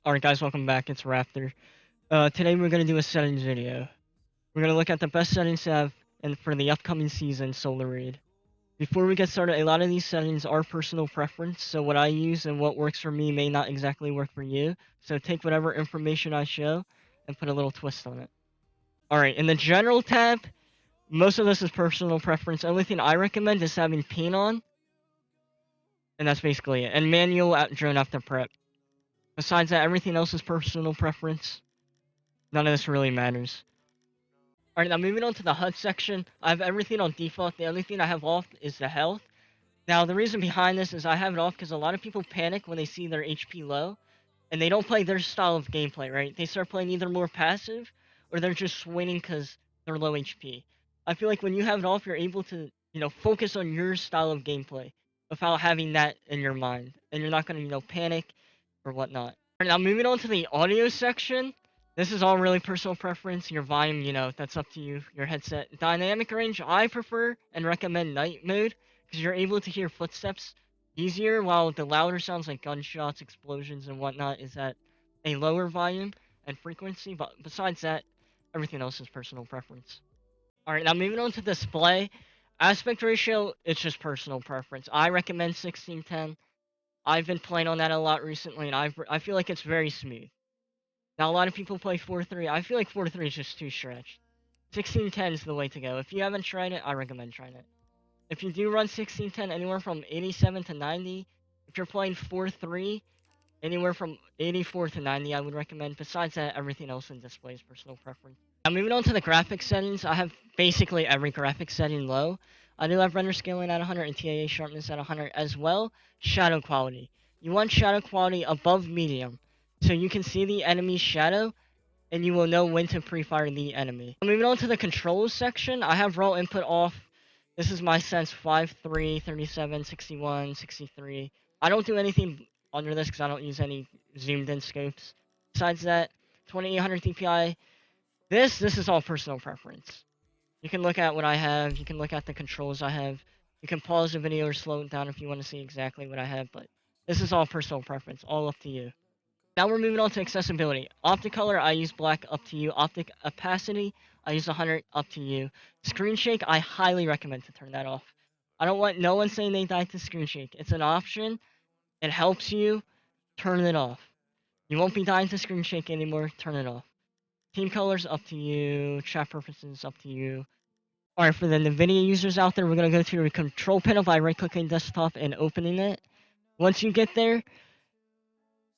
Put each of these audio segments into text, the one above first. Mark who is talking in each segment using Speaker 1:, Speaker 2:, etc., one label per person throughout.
Speaker 1: Alright guys, welcome back, it's Raptor. Today we're going to do a settings video. We're going to look at the best settings to have and for the upcoming season, Solar Raid. Before we get started, a lot of these settings are personal preference, so what I use and what works for me may not exactly work for you. So take whatever information I show and put a little twist on it. Alright, in the General tab, most of this is personal preference. The only thing I recommend is having paint on. And that's basically it. And manual drone after prep. Besides that, everything else is personal preference. None of this really matters. Alright, now moving on to the HUD section. I have everything on default. The only thing I have off is the health. Now, the reason behind this is I have it off because a lot of people panic when they see their HP low. And they don't play their style of gameplay, right? They start playing either more passive or they're just winning because they're low HP. I feel like when you have it off, you're able to, focus on your style of gameplay without having that in your mind. And you're not going to, panic or whatnot. Alright, now moving on to the audio section. This is all really personal preference. Your volume, that's up to you. Your headset. Dynamic range, I prefer and recommend night mode because you're able to hear footsteps easier, while the louder sounds like gunshots, explosions, and whatnot is at a lower volume and frequency. But besides that, everything else is personal preference. Alright, now moving on to display. Aspect ratio, it's just personal preference. I recommend 16:10. I've been playing on that a lot recently, and I feel like it's very smooth. Now, a lot of people play 4:3. I feel like 4:3 is just too stretched. 16:10 is the way to go. If you haven't tried it, I recommend trying it. If you do run 16:10, anywhere from 87 to 90. If you're playing 4:3, anywhere from 84 to 90, I would recommend. Besides that, everything else in display is personal preference. Now, moving on to the graphics settings, I have basically every graphics setting low. I do have render scaling at 100 and TAA sharpness at 100 as well. Shadow quality. You want shadow quality above medium, so you can see the enemy's shadow, and you will know when to pre-fire the enemy. Moving on to the controls section, I have raw input off. This is my sense 5.3, 37, 61, 63. I don't do anything under this because I don't use any zoomed in scopes. Besides that, 2800 DPI. This is all personal preference. You can look at what I have. You can look at the controls I have. You can pause the video or slow it down if you want to see exactly what I have, but this is all personal preference, all up to you. Now we're moving on to accessibility. Optic color, I use black, up to you. Optic opacity, I use 100, up to you. Screen shake, I highly recommend to turn that off. I don't want no one saying they died to screen shake. It's an option. It helps you. Turn it off. You won't be dying to screen shake anymore. Turn it off. Team colors, up to you. Chat purposes, up to you. Alright, for the Nvidia users out there, we're going to go to your control panel by right-clicking desktop and opening it. Once you get there,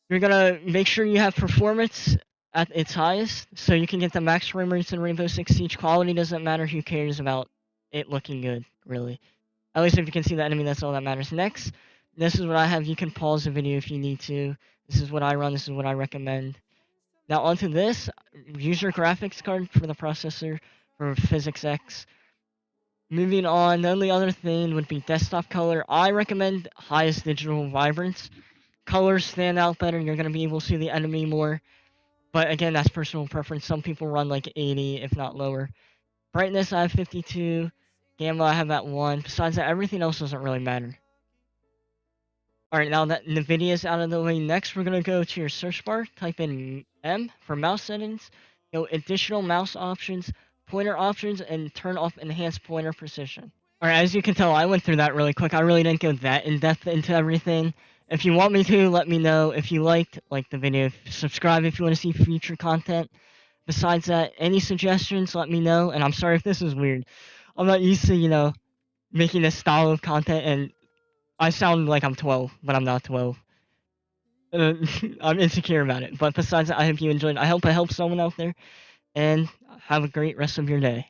Speaker 1: you're going to make sure you have performance at its highest, so you can get the max frame rates in Rainbow Six Siege. Quality doesn't matter. Who cares about it looking good, really? At least if you can see the enemy, that's all that matters. Next, this is what I have. You can pause the video if you need to. This is what I run. This is what I recommend. Now onto this. Use your graphics card for the processor for Physics X. Moving on, the only other thing would be desktop color. I recommend highest digital vibrance. Colors stand out better. You're going to be able to see the enemy more. But again, that's personal preference. Some people run like 80, if not lower. Brightness, I have 52. Gamma, I have at 1. Besides that, everything else doesn't really matter. Alright, now that Nvidia is out of the way, next we're going to go to your search bar. Type in M for mouse settings. Go additional mouse options, pointer options, and turn off enhanced pointer precision. Alright, as you can tell, I went through that really quick. I really didn't go that in-depth into everything. If you want me to, let me know. If you liked, like the video. Subscribe if you want to see future content. Besides that, any suggestions, let me know. And I'm sorry if this is weird. I'm not used to, making this style of content, and I sound like I'm 12, but I'm not 12. I'm insecure about it. But besides that, I hope you enjoyed. I hope I helped someone out there. And have a great rest of your day.